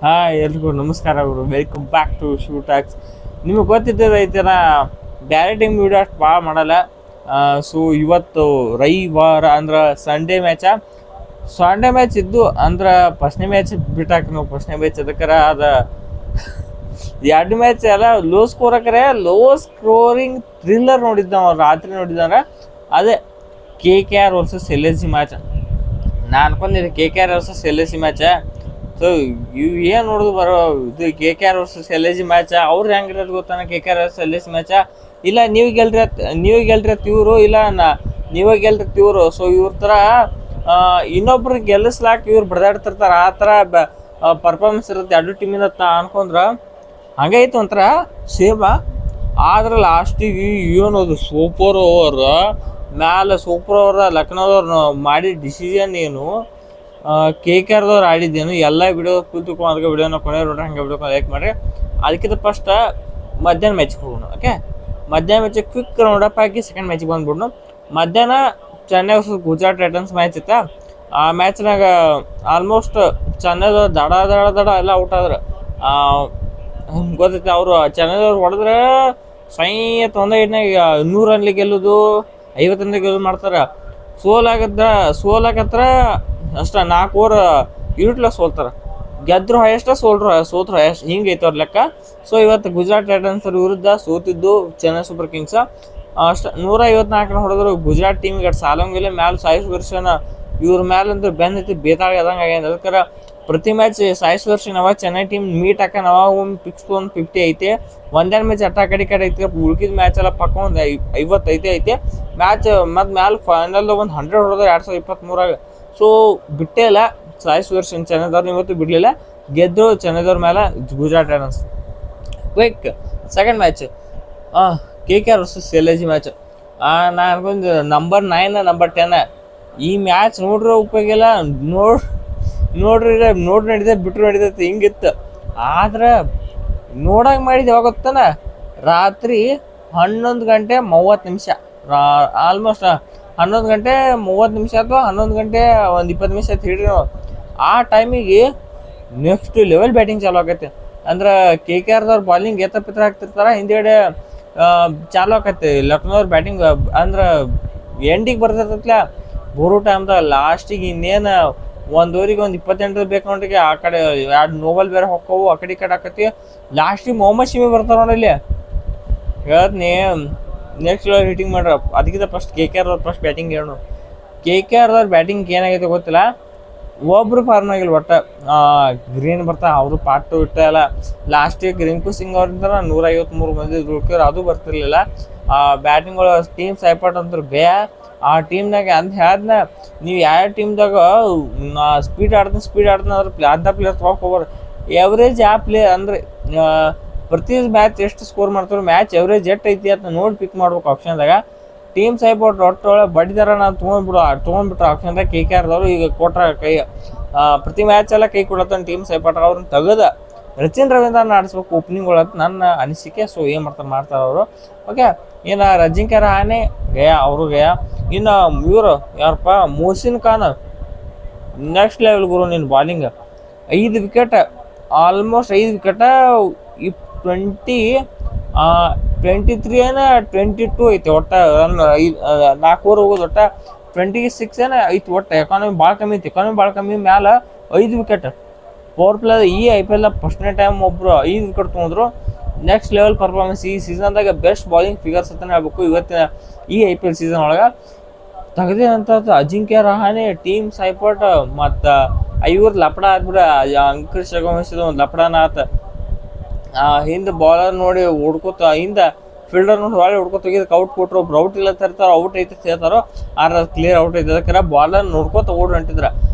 Hi ಎಲ್ರಿಗೂ ನಮಸ್ಕಾರ ಅವರು welcome back to shoe tax. ನಿಮಗೆ ಗೊತ್ತಿದ್ದದ ಐತೆ ನಾ ಬ್ಯಾರೆ ಟೀಮ್ ವಿಡಿಯೋ ಅಷ್ಟು ಭಾಳ ಮಾಡಲ್ಲ. ಸೊ ಇವತ್ತು ರವಿವಾರ ಅಂದ್ರೆ ಸಂಡೇ ಮ್ಯಾಚ್ ಇದ್ದು ಅಂದ್ರೆ ಫಸ್ಟ್ನೇ ಮ್ಯಾಚ್ ಬಿಟ್ಟಾಕ ನಾವು ಫಸ್ಟ್ನೇ ಮ್ಯಾಚ್ ಅದಕ್ಕರ ಅದು ಎರಡು ಮ್ಯಾಚ್ ಎಲ್ಲ ಲೋ ಸ್ಕೋರ್ ಹಾಕರೆ ಲೋ ಸ್ಕೋರಿಂಗ್ ಥ್ರಿಲ್ಲರ್ ನೋಡಿದ್ದು ನಾವು ರಾತ್ರಿ ನೋಡಿದಂದ್ರೆ ಅದೇ KKR ವರ್ಸಸ್ LSG ಮ್ಯಾಚ್. ನಾ ಅನ್ಕೊಂಡಿದ್ದೆ KKR ವರ್ಸಸ್ LSG ಮ್ಯಾಚ. ಸೊ ಇವು ಏನು ನೋಡೋದು ಬರೋ ಇದು KKR ವರ್ಸಸ್ LSG ಮ್ಯಾಚ. ಅವ್ರು ಹೆಂಗಿರೋದು ಗೊತ್ತಾನ KKR ವರ್ಸಸ್ LSG ಮ್ಯಾಚ. ಇಲ್ಲ ನೀವು ಗೆಲ್ರಿತ್ ಇವರು, ಇಲ್ಲ ನೀವೇ ಗೆಲ್ರಿತ್ ಇವರು. ಸೊ ಇವ್ರ ಥರ ಇನ್ನೊಬ್ರು ಗೆಲ್ಲಿಸ್ಲಾಕ ಇವ್ರು ಬಡ್ದಾಡ್ತಿರ್ತಾರೆ. ಆ ಥರ ಪರ್ಫಾರ್ಮೆನ್ಸ್ ಇರುತ್ತೆ ಎರಡು ಟೀಮಿನ ಅನ್ಕೊಂಡ್ರೆ ಹಂಗೈತು ಒಂಥರ ಸೇಮ. ಆದ್ರೆ ಲಾಸ್ಟಿಗೆ ಏನದು ಸೂಪರ್ ಓವರ್ ಮ್ಯಾಲೆ ಸೂಪರ್ ಓವರ್ ಲಕ್ನೋದವ್ರು ಮಾಡಿ ಡಿಸಿಷನ್ ಏನು, KKRದವ್ರು ಆಡಿದ್ದೇನು ಎಲ್ಲ ವಿಡಿಯೋ ಕೂತ್ಕೊಂಡು ಅದಕ್ಕೆ ವಿಡಿಯೋನ ಕೊನೆ ನೋಡ್ರಿ. ಹಂಗೆ ವಿಡಿಯೋ ಲೈಕ್ ಮಾಡಿರಿ. ಅದಕ್ಕಿಂತ ಫಸ್ಟ್ ಮಧ್ಯಾಹ್ನ ಮ್ಯಾಚಿಗೆ ಹೋಗೋಣ. ಓಕೆ, ಮಧ್ಯಾಹ್ನ ಮ್ಯಾಚಿಗೆ ಕ್ವಿಕ್ ರೌಂಡಪ್ ಹಾಕಿ ಸೆಕೆಂಡ್ ಮ್ಯಾಚಿಗೆ ಬಂದ್ಬಿಡ್ನು. ಮಧ್ಯಾಹ್ನ Chennai versus Gujarat Titans match ಇತ್ತು. ಆ ಮ್ಯಾಚ್ನಾಗ ಆಲ್ಮೋಸ್ಟ್ ಚೆನ್ನೈದವ್ರು ದಡ ಎಲ್ಲ ಔಟ್ ಆದ್ರೆ ಗೊತ್ತೈತೆ. ಅವರು ಚೆನ್ನೈದವ್ರು ಹೊಡೆದ್ರೆ ಸೈಯತ್ ಒಂದೇ ಇಟ್ನಾಗ 100 ರನ್ಲಿ ಗೆಲ್ಲೋದು, 50 ರನ್ಲಿ ಗೆಲ್ಲೋದು ಮಾಡ್ತಾರೆ. ಸೋಲಾಕತ್ರ ಅಷ್ಟ 4 ಓವರ್ ಯೂನಿಟ್ಲ ಸೋಲ್ತಾರೆ. ಗೆದ್ರು ಹೈಯೆಸ್ಟ್, ಸೋತ್ರು ಹೈಯೆಸ್ಟ್, ಹಿಂಗೆ ಐತೆ ಅವ್ರ ಲೆಕ್ಕ. ಸೊ ಇವತ್ತು ಗುಜರಾತ್ ಟೈಟನ್ಸ್ ವಿರುದ್ಧ ಸೋತಿದ್ದು ಚೆನ್ನೈ ಸೂಪರ್ ಕಿಂಗ್ಸ್. ಅಷ್ಟು 154 ಹೊಡೆದ್ರು ಗುಜರಾತ್ ಟೀಮಿಗೆ. ಅಷ್ಟು ಸಾಲಂಗಿಲ್ಲ ಮ್ಯಾಲೆ ಸಾಯಿ ಸುದರ್ಶನ್ ಇವ್ರ ಮ್ಯಾಲಂತೂ ಬೆನ್ನೈತಿ ಬೇತಾಳಿ ಆದಂಗೆ ಆಗ್ಯದ. ಅದಕ್ಕೆ ಪ್ರತಿ ಮ್ಯಾಚ್ ಸಾಯಿ ಸುದರ್ಶನ್ ಅವ ಚೆನ್ನೈ ಟೀಮ್ ಮೀಟ್ ಹಾಕನ ಅವ ಒಂದು ಫಿಕ್ಸ್ 150 ಐತೆ. ಒಂದೆರಡು ಮ್ಯಾಚ್ ಅಟ್ಟ ಕಡೆ ಐತೆ. ಉಳ್ಕಿದ ಮ್ಯಾಚ್ ಎಲ್ಲ ಪಕ್ಕ ಒಂದು 50 ಐತೆ ಮ್ಯಾಚ್. ಮತ್ತು ಮ್ಯಾಲೆ ಫೈನಲ್ದಾಗ ಒಂದು 100 ಹೊಡೆದ್ರು 2023. ಸೊ ಬಿಟ್ಟೇ ಇಲ್ಲ ಸಾಯಿ ಸುದರ್ಶನ್ ಚೆನ್ನೈದವ್ರನ್ನ ಇವತ್ತು ಬಿಡಲಿಲ್ಲ, ಗೆದ್ದರು ಚೆನ್ನೈದವ್ರ ಮೇಲೆ Gujarat Titans. Quick second match KKR versus LSG match. ನಾನು ಅನ್ಕೊಂಡು ನಂಬರ್ 9 ನಂಬರ್ 10 ಈ ಮ್ಯಾಚ್ ನೋಡ್ರೆ ಉಪಯೋಗಿಲ್ಲ. ನೋಡ್ರಿ ನಡೀತೈತೆ, ಬಿಟ್ರು ನಡೀತೈತೆ, ಹಿಂಗಿತ್ತು. ಆದ್ರೆ ನೋಡಂಗೆ ಮಾಡಿದ್ದು ಯಾವಾಗ ಗೊತ್ತಾನ, ರಾತ್ರಿ 11 ಗಂಟೆ 30 ನಿಮಿಷ, ಆಲ್ಮೋಸ್ಟ್ 11 ಗಂಟೆ 30 ನಿಮಿಷ ಅಥವಾ 11 ಗಂಟೆ ಒಂದು 20 ನಿಮಿಷ ಆಯ್ತು ಹೇಳ್ರಿ ನಾವು. ಆ ಟೈಮಿಗೆ ನೆಕ್ಸ್ಟ್ ಲೆವೆಲ್ ಬ್ಯಾಟಿಂಗ್ ಚಾಲು ಆಗೈತೆ. ಅಂದ್ರೆ KKRದವ್ರು ಬಾಲಿಂಗ್ ಎತ್ತಪಿತ್ರ ಹಾಕ್ತಿರ್ತಾರೆ, ಹಿಂದೆಗಡೆ ಚಾಲು ಆಕೈತಿ ಲಕ್ನೋದವ್ರು ಬ್ಯಾಟಿಂಗ್. ಅಂದ್ರೆ ಎಂಡಿಗೆ ಬರ್ತಿರ್ತೈತ್ಲ ಬರೋ ಟೈಮ್ದಾಗ ಲಾಸ್ಟಿಗೆ ಇನ್ನೇನು 1 ಓವರಿಗೆ ಒಂದು 28 ಬೇಕು ನೋಡ್ರಿಗೆ. ಆ ಕಡೆ 2 ನೋಬಲ್ ಬೇರೆ ಹೊಕ್ಕವು, ಆ ಕಡೆ ಆಕತಿ. ಲಾಸ್ಟಿಗೆ ಮೊಹಮ್ಮದ್ ಶಮಿ ಬರ್ತಾರೆ ನೋಡಿಲ್ಲಿ. ಹೇಳ್ತೀನಿ ನೆಕ್ಸ್ಟ್ ಲೆವೆಲ್ ಹಿಟ್ಟಿಂಗ್ ಮಾಡ್ರ. ಅದಕ್ಕಿಂತ ಫಸ್ಟ್ KKRದವ್ರು ಫಸ್ಟ್ ಬ್ಯಾಟಿಂಗ್ ಹೇಳೋಣ. KKRದವ್ರು ಬ್ಯಾಟಿಂಗ್ ಏನಾಗೈತೆ ಗೊತ್ತಿಲ್ಲ, ಒಬ್ಬರು ಫಾರ್ಮ್ ಆಗಿಲ್ಲ. ಒಟ್ಟು ಗ್ರೀನ್ ಬರ್ತಾ ಅವರು ಪಾಟು ಇಟ್ಟ ಎಲ್ಲ. ಲಾಸ್ಟಿಗೆ ರಿಂಕು ಸಿಂಗ್ ಅವ್ರಿಂದ 153 ಮಂದಿ ದುಡ್ಕಿದ್ರು, ಅದು ಬರ್ತಿರ್ಲಿಲ್ಲ. ಬ್ಯಾಟಿಂಗ್ಗಳು ಟೀಮ್ ಸೈಪಾಟ್ ಅಂತಾರೆ ಬೇಯ. ಆ ಟೀಮ್ನಾಗ ಅಂತ ಹೇಳ್ದನ, ನೀವು ಯಾವ ಟೀಮ್ದಾಗ ಸ್ಪೀಡ್ ಆಡ್ತೀನಿ ಅಂದ್ರೆ ಅಂಥ ಪ್ಲೇಯರ್ ತೊಗೊಳಕ್ಕೆ ಹೋಗ್ಬಾರ್ದು. ಎವ್ರೇಜ್ ಆ ಪ್ಲೇಯರ್ ಅಂದರೆ ಪ್ರತಿ ಮ್ಯಾಚ್ ಎಷ್ಟು ಸ್ಕೋರ್ ಮಾಡ್ತಾರೆ, ಮ್ಯಾಚ್ ಎವ್ರೇಜ್ ಎಷ್ಟು ಐತಿ ಅಂತ ನೋಡಿ ಪಿಕ್ ಮಾಡ್ಬೇಕು ಆಪ್ಷನ್ದಾಗ. ಟೀಮ್ ಸೈಪೋಟ್ ಒಟ್ಟೊಳಗೆ ಬಡಿದಾರ ನಾನು ತೊಗೊಂಡ್ಬಿಟ್ರೆ ಆಪ್ಷನ್ದಾಗ KKRದವರು ಈಗ ಕೊಟ್ರ ಕೈ. ಪ್ರತಿ ಮ್ಯಾಚೆಲ್ಲ ಕೈ ಕೊಡತ್ತಾನೆ ಟೀಮ್ ಸೈಪಾಟ್. ಅವ್ರನ್ನ ತೆಗೆದ ರಚಿನ್ ರವೀಂದ್ರನ ಆಡಿಸ್ಬೇಕು ಓಪನಿಂಗ್ ಒಳಗೆ ನನ್ನ ಅನಿಸಿಕೆ. ಸೊ ಏನು ಮಾಡ್ತಾರೆ ಅವರು. ಓಕೆ, ಇನ್ನು ಅಜಿಂಕ್ಯ ರಹಾನೆ ಅವರು ಗಯ. ಇನ್ನು ಇವರು ಯಾರಪ್ಪ, ಮೊಹಸಿನ್ ಖಾನ್ ನೆಕ್ಸ್ಟ್ ಲೆವೆಲ್ ಗುರು. ನಿನ್ನ ಬಾಲಿಂಗ್ 5 ವಿಕೆಟ್, ಆಲ್ಮೋಸ್ಟ್ 5 ವಿಕೆಟ. 23 ಏನೋ 22 ಐತೆ ಒಟ್ಟು ರನ್. 4 ಓವರ್ ಹೋಗೋದು ಒಟ್ಟು 26 ಏನೋ ಐತಿ ಒಟ್ಟು. ಎಕಾನಮಿ ಭಾಳ ಕಮ್ಮಿ ಐತಿ. ಭಾಳ ಕಮ್ಮಿ ಮ್ಯಾಲೆ 5 ವಿಕೆಟ್. ಪವರ್ ಪ್ಲೇ ಈ IPL ಫಸ್ಟ್ನೇ ಟೈಮ್ ಒಬ್ಬರು 5 ವಿಕೆಟ್ ತೊಗೊಂಡ್ರು. Next level performance. ಈ ಸೀಸನ್ದಾಗ ಬೆಸ್ಟ್ ಬಾಲಿಂಗ್ ಫಿಗರ್ಸ್ ಅಂತಲೇ ಹೇಳ್ಬೇಕು ಇವತ್ತಿನ ಈ IPL ಸೀಸನ್ ಒಳಗೆ. ತೆಗೆದಂಥ ಅಜಿಂಕ್ಯ ರಹಾನೆ ಟೀಮ್ ಸೈಪೋಟ್ ಮತ್ತು ಇವ್ರ ಲಪಡ ಆಗ್ಬಿಡ. ಅಂಕುರ್ ಶರ್ಮಾ ಒಂದು ಲಪಡನ ಆತ. ಹಿಂದೆ ಬಾಲರ್ ನೋಡಿ ಹೊಡ್ಕೋತ, ಹಿಂದೆ ಫೀಲ್ಡರ್ ನೋಡಿ ಹೊಳೆ ಹೊಡ್ಕೋತ ಹೋಗಿದ್ದಕ್ಕೆ ಔಟ್ ಕೊಟ್ಟರು. ಒಬ್ರು ಔಟ್ ಇಲ್ಲ ತರ್ತಾರೋ, ಔಟ್ ಐತೆ ಹೇಳ್ತಾರೋ, ಆದ್ರೆ ಕ್ಲಿಯರ್ ಔಟ್ ಐತೆ. ಅದಕ್ಕೆ ಬಾಲರ್ ನೋಡ್ಕೋತ ಓಡಿ ಹೊಂಟಿದ್ರ.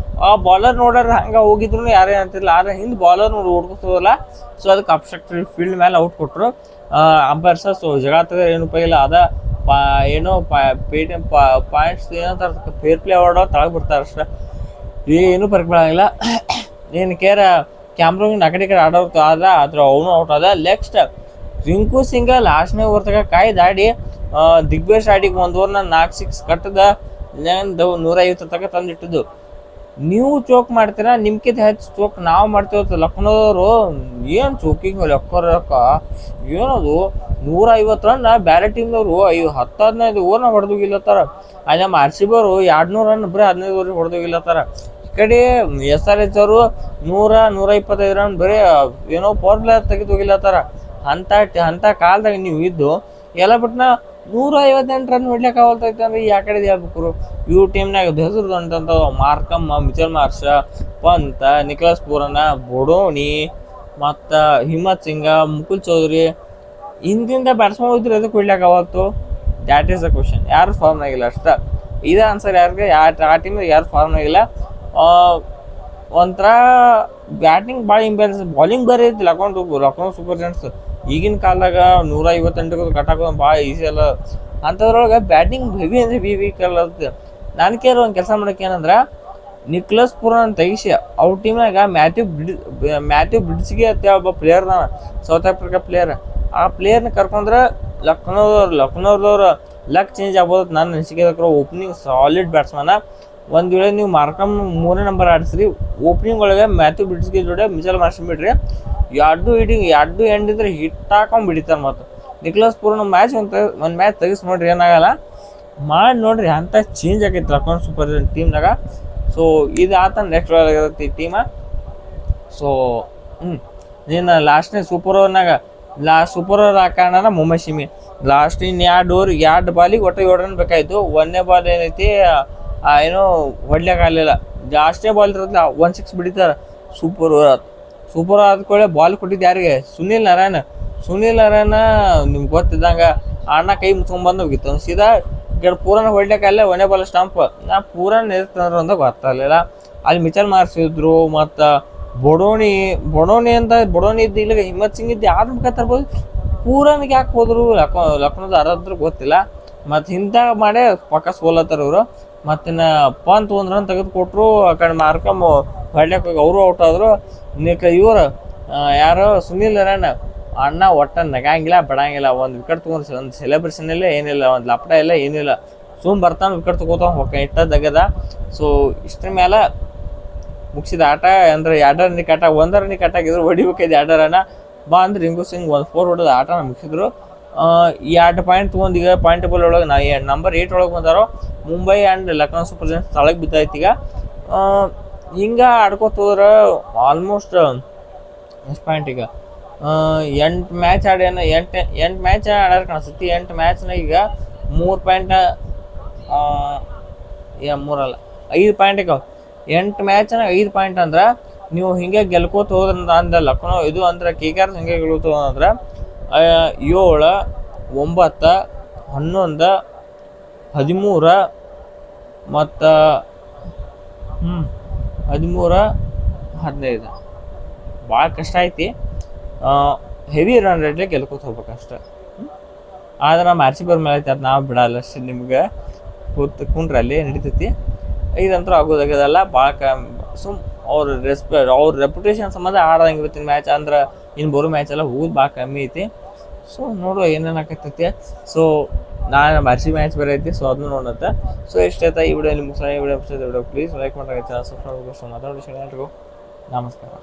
ಆ ಬಾಲರ್ ನೋಡ್ರೆ ಹಂಗೆ ಹೋಗಿದ್ರು ಯಾರೇ ಅಂತಿಲ್ಲ. ಆದರೆ ಹಿಂದೆ ಬಾಲರ್ ನೋಡಿ ಓಡ್ಕೋತೋಲ್ಲ. ಸೊ ಅದಕ್ಕೆ ಅಬ್ಸ್ಟ್ರಕ್ಟರಿ ಫೀಲ್ಡ್ ಮೇಲೆ ಔಟ್ ಕೊಟ್ಟರು ಅಂಪೈರ್ಸ್. ಸೊ ಜಗಳ ತೆಗೆದ್ರೆ ಏನು ಉಪಯೋಗಿಲ್ಲ. ಅದ ಏನೋ ಪೇಟಿಎಮ್ ಪಾಯಿಂಟ್ಸ್ ಏನಂತಾರೆ, ಫೇರ್ ಪ್ಲೇ ಅವಾರ್ಡ್ ತಳಗೆ ಬರ್ತಾರೆ ಅಷ್ಟೇ, ಏನೂ ಫರ್ಕ್ ಬೀಳಂಗಿಲ್ಲ. ಏನು ಕ್ಯಾಮ್ರಾಗಿನ ಆ ಕಡೆ ಆಡೋರ್ತು ಆದ, ಆದ್ರೆ ಅವನು ಔಟ್ ಆದ. ನೆಕ್ಸ್ಟ್ ರಿಂಕು ಸಿಂಗ್ ಲಾಸ್ಟ್ನೇ ಓವರ್ ತಗ ಕಾಯ್ದಾಡಿ ದಿಗ್ಬೇಶ್ ಆಡಿಗೆ 1 ಓವರ್ನ 4 6 ಕಟ್ಟದ 150 ತನಕ ತಂದಿಟ್ಟಿದ್ದು. ನೀವು ಚೋಕ್ ಮಾಡ್ತೀರಾ, ನಿಮ್ಕಿಂತ ಹೆಚ್ಚು ಚೋಕ್ ನಾವು ಮಾಡ್ತೀವಿ. ಲಕ್ನೋದವರು ಏನು ಚೋಕಿಂಗ್ ಲೆಕ್ಕ ಏನದು 150 ರನ್ ಬೇರೆ ಟೀಮ್ದವರು 10-15 ಓವರ್ನ ಹೊಡೆದೋಗಿಲ್ಲತ್ತಾರ. ಅಲ್ಲಿ ನಮ್ಮ ಆರ್ ಸಿ ಬಿ ಅವರು 200 ರನ್ ಬರೀ 15 ಓವರ್ ಹೊಡೆದೋಗಿಲ್ಲತ್ತಾರ. ಈ ಕಡೆ SRH ಅವರು 100-125 ರನ್ ಬರೀ ಏನೋ ಪವರ್ ಪ್ಲೇ ತೆಗೆದು ಹೋಗಿಲ್ಲತ್ತಾರ. ಅಂತ ಕಾಲದಾಗ ನೀವು ಇದ್ದು ಎಲ್ಲ ಬಿಟ್ನ 158 ರನ್ ಹೊಡ್ಲಿಕ್ಕೆ ಆಗಲ್ತೈತೆ ಅಂದ್ರೆ ಯಾ ಕಡೆ ಹೇಳ್ಬೇಕು. ಇವ್ರ ಟೀಮ್ನಾಗ ಹೆಸರು ಅಂತಂತ ಮಾರ್ಕಮ್, ಮಿಚೆಲ್ ಮಾರ್ಷ, ಪಂತ್, ನಿಖಲಸ್ ಪೂರನ್, ಬೊಡೋಣಿ, ಮತ್ತು ಹಿಮ್ಮತ್ ಸಿಂಗ, ಮುಕುಲ್ ಚೌಧರಿ ಇಂದಿಂದ ಬ್ಯಾಟ್ಸ್ಮನ್ ಹೋದ್ರೆ ಅದಕ್ಕೆ ಹೊಡ್ಲಿಕ್ಕೆ ಅವತ್ತು. That is the question. ಯಾರು ಫಾರ್ಮ್ನಾಗಿಲ್ಲ ಅಷ್ಟೇ. ಇದೇ ಆನ್ಸರ್. ಯಾರಿಗೆ ಆ ಟೀಮ್ನಾಗ ಯಾರು ಫಾರ್ಮ್ನಾಗಿಲ್ಲ. ಒಂಥರ ಬ್ಯಾಟಿಂಗ್ ಭಾಳ ಇಂಬ್ಯಾಲೆನ್ಸ್, ಬಾಲಿಂಗ್ ಬೇರೆ ಐತಿ ಲಕ್ನೋ ಸೂಪರ್ ಜೈಂಟ್ಸ್. ಈಗಿನ ಕಾಲದಾಗ 158 ಕಟ್ಟಾಕೋದು ಭಾಳ ಈಸಿ ಅಲ್ಲ. ಅಂಥದ್ರೊಳಗೆ ಬ್ಯಾಟಿಂಗ್ ಹೆವಿ ಅಂದರೆ ವೀಕ್ ಅಲ್ಲತ್ತೆ. ನಾನು ಕೇಳೋ ಒಂದು ಕೆಲಸ ಮಾಡೋಕೆ ಏನಂದ್ರೆ, ನಿಕ್ಲಸ್ ಪೂರನ್ ತೆಗಿಸಿ ಅವ್ರ ಟೀಮ್ನಾಗ ಮ್ಯಾಥ್ಯೂ ಬ್ರಿಡ್ಸ್ಗೆ ಅಂತ ಒಬ್ಬ ಪ್ಲೇಯರ್ನ, ಸೌತ್ ಆಫ್ರಿಕಾ ಪ್ಲೇಯರ್. ಆ ಪ್ಲೇಯರ್ನ ಕರ್ಕೊಂಡ್ರೆ ಲಕ್ನೋದವ್ರ ಲಕ್ ಚೇಂಜ್ ಆಗ್ಬೋದು. ನನ್ನ ಅನಿಸಿಕೆ ಓಪನಿಂಗ್ ಸಾಲಿಡ್ ಬ್ಯಾಟ್ಸ್ಮನ. ಒಂದು ವೇಳೆ ನೀವು ಮಾರ್ಕಮ್ 3ನೇ ನಂಬರ್ ಆಡಿಸ್ರಿ, ಓಪನಿಂಗ್ ಒಳಗೆ ಮ್ಯಾಥ್ಯೂ ಬ್ರಿಡ್ಸ್ಗೆ ಜೋಡಿ ಮಿಚೆಲ್ ಮಾರ್ಷ್ ಬಿಡ್ರಿ, ಎರಡು ಎಂಡಿದ್ರೆ ಹಿಟ್ ಹಾಕೊಂಡು ಬಿಡಿತಾರೆ. ಮತ್ತು ನಿಕ್ಲಸ್ ಪೂರನ್ ಒಂದು ಮ್ಯಾಚ್ ತೆಗಿಸಿ ನೋಡ್ರಿ, ಏನಾಗಲ್ಲ ಮಾಡಿ ನೋಡ್ರಿ. ಅಂಥ ಚೇಂಜ್ ಆಗೈತೆ ಲಕ್ನೋ ಸೂಪರ್ ಟೀಮ್ನಾಗ. ಸೊ ಇದು ಆತ ನೆಕ್ಸ್ಟ್ ಆಗಿರುತ್ತೆ ಈ ಟೀಮ. ಸೊ ನೀನು ಲಾಸ್ಟ್ನೇ ಸೂಪರ್ ಓವರ್ ಹಾಕೋಣ ಮುಂಬೈ ಸಿಮಿ ಲಾಸ್ಟ್ ಇನ್ನು 2 ಬಾಲಿಗೆ ಒಟ್ಟು 7 ರನ್ ಬೇಕಾಯಿತು. 1ನೇ ಬಾಲ್ ಏನೈತಿ ಏನೋ ಹೊಡ್ಲಿಕ್ಕೆ ಆಗಲಿಲ್ಲ. ಲಾಸ್ಟ್ನೇ ಬಾಲ್ ಇರೋದಿಲ್ಲ, 1 6 ಬಿಡಿತಾರೆ. ಸೂಪರ್ ಓವರ್ ಆದ್ಕೊಳ್ಳೆ ಬಾಲ್ ಕೊಟ್ಟಿದ್ದು ಯಾರಿಗೆ? ಸುನಿಲ್ ನಾರಾಯಣ ನಿಮ್ಗೆ ಗೊತ್ತಿದ್ದಂಗೆ ಅಣ್ಣ ಕೈ ಮುಚ್ಕೊಂಡ್ಬಂದು ಹೋಗಿತ್ತು. ಸೀದಾ ಪೂರನ್ ಹೊಡ್ಲಿಕ್ಕಾಗಲ್ಲ. 1ನೇ ಬಾಲ್ ಸ್ಟಂಪ್. ಪೂರನ್ ಇರ್ತಂದ್ರೆ ಒಂದು ಗೊತ್ತಾಗಲಿಲ್ಲ. ಅಲ್ಲಿ ಮಿಚೆಲ್ ಮಾರ್ಷ್ ಇದ್ರು, ಮತ್ತು ಬೊಡೋಣಿ ಇದ್ದು ಇಲ್ಲಿಗೆ ಹಿಮ್ಮತ್ ಸಿಂಗ್ ಇದ್ದು ಯಾರು ಬೇಕಾ ತರ್ಬೋದು. ಪೂರನ್ಗೆ ಯಾಕೆ ಹೋದ್ರು ಲಕ್ನೋದ ಅರದ್ರು ಗೊತ್ತಿಲ್ಲ. ಮತ್ತು ಇಂಥ ಮಾಡೇ ಪಕ್ಕ ಸೋಲತ್ತಾರ ಇವರು. ಮತ್ತು ಪಂತ್ 1 ರನ್ ತೆಗೆದು ಕೊಟ್ಟರು. ಆ ಕಡೆ ಮಾರ್ಕಮ್ ಹೊಡ್ಲಿಕ್ಕೆ ಹೋಗಿ ಅವರು ಔಟ್ ಆದರು. ಇವರು ಯಾರು ಸುನಿಲ್ ನಾರಾಯಣ ಅಣ್ಣ ಒಟ್ಟ ನಗಂಗಿಲ್ಲ ಬಿಡಂಗಿಲ್ಲ. ಒಂದು ವಿಕೆಟ್ ತೊಗೊಂಡು ಒಂದು ಸೆಲೆಬ್ರೇಷನ್ ಇಲ್ಲ, ಏನಿಲ್ಲ, ಒಂದು ಲಪಟ ಇಲ್ಲ, ಏನಿಲ್ಲ. ಬರ್ತಾನೆ ವಿಕೆಟ್ ತೊಗೋತಾನೆ ಹೋಗ್ತಾನೆ ಇಟ್ಟದಾಗ್ಯದ. ಸೊ ಇಷ್ಟ್ರ ಮೇಲೆ ಮುಗಿಸಿದ ಆಟ. ಅಂದರೆ 2 ರನ್ನಿಗೆ ಆಟ, 1 ರನ್ನಿಗೆ ಆಟಾಗಿದ್ರು ಹೊಡಿಬೇಕಾಯ್ತು 2 ರನ್. ಬಾ ಅಂದ್ರೆ ರಿಂಕು ಸಿಂಗ್ 1 4 ಹೊಡೆದ ಆಟನ ಮುಗಿಸಿದ್ರು. 2 ಪಾಯಿಂಟ್ ತೊಗೊಂಡು ಈಗ ಪಾಯಿಂಟ್ ಟೇಬಲ್ ಒಳಗೆ ನಂಬರ್ 8 ಒಳಗೆ ಬಂದಾರೋ. Mumbai and Lucknow super giants ತಳಗೆ ಬಿದ್ದಾಯ್ತು ಈಗ. ಹಿಂಗೆ ಆಡ್ಕೋತ ಹೋದ್ರೆ ಆಲ್ಮೋಸ್ಟ್ ಎಷ್ಟು ಪಾಯಿಂಟ್ ಈಗ 8 ಮ್ಯಾಚ್ ಆಡ್ಯಾನ. 8 ಮ್ಯಾಚ್ ಆಡ್ಯಾರ ಕಾಣಿಸ್ತೈತಿ. 8 ಮ್ಯಾಚ್ನಾಗ ಈಗ 3 ಪಾಯಿಂಟ್ 5 ಪಾಯಿಂಟ್ ಈಗ 8 ಮ್ಯಾಚ್ನಾಗ 5 ಪಾಯಿಂಟ್ ಅಂದ್ರೆ ನೀವು ಹಿಂಗೆ ಗೆಲ್ಕೋತ ಹೋದ್ರಂತ ಅಂದ ಲಕ್ನೋ ಇದು ಅಂದ್ರೆ KKR ಹಿಂಗೆ ಗೆಲ್ಕೋತ ಹೋದಂದ್ರೆ 7, 9, 11, 13 ಮತ್ತು 13, 15 ಭಾಳ ಕಷ್ಟ ಐತಿ. ಹೆವಿ ರನ್ ರೇಟ್ಲೆ ಗೆಲ್ಕೋತ ಹೋಗ್ಬೇಕಷ್ಟೆ. ಆದ್ರೆ ನಮ್ಮ ಆರ್ ಸಿ ಬಿ ಮೇಲೆ ಐತಿ, ಅದು ನಾವು ಬಿಡಲ್ಲ ಅಷ್ಟೇ. ನಿಮ್ಗೆ ಕುಂಡ್ರೆ ಅಲ್ಲಿ ನಡೀತೈತಿ. ಇದಂತೂ ಆಗೋದಾಗ್ಯದಲ್ಲ. ಭಾಳ ಅವ್ರ ರೆಪ್ಯುಟೇಷನ್ ಸಂಬಂಧ ಆಡೋದಂಗೆ ಇವತ್ತಿನ ಮ್ಯಾಚ್ ಅಂದ್ರೆ ಇನ್ನು ಬರೋ ಮ್ಯಾಚ್ ಎಲ್ಲ ಹೋಗೋದು ಭಾಳ ಕಮ್ಮಿ ಐತಿ. ಸೊ ನೋಡುವ ಏನೇನು ಆಕತ್ತೈತಿ. ಸೊ ನಾನು ಆರ್ ಸಿ ಬಿ ಮ್ಯಾಚ್ ಬೇರೆ ಐತಿ. ಸೊ ಅದನ್ನು ನೋಡತ್ತೆ. ಸೊ ಎಷ್ಟೈತೆ ಈ ವಿಡಿಯೋ ನಿಮ್ಗೆ. ಈ ವಿಡಿಯೋ ಪ್ಲೀಸ್ ಲೈಕ್ ಮಾಡಿ, ಸಬ್ಸ್ಕ್ರೈಬ್ ಮಾತಾಡೋ ನಮಸ್ಕಾರ.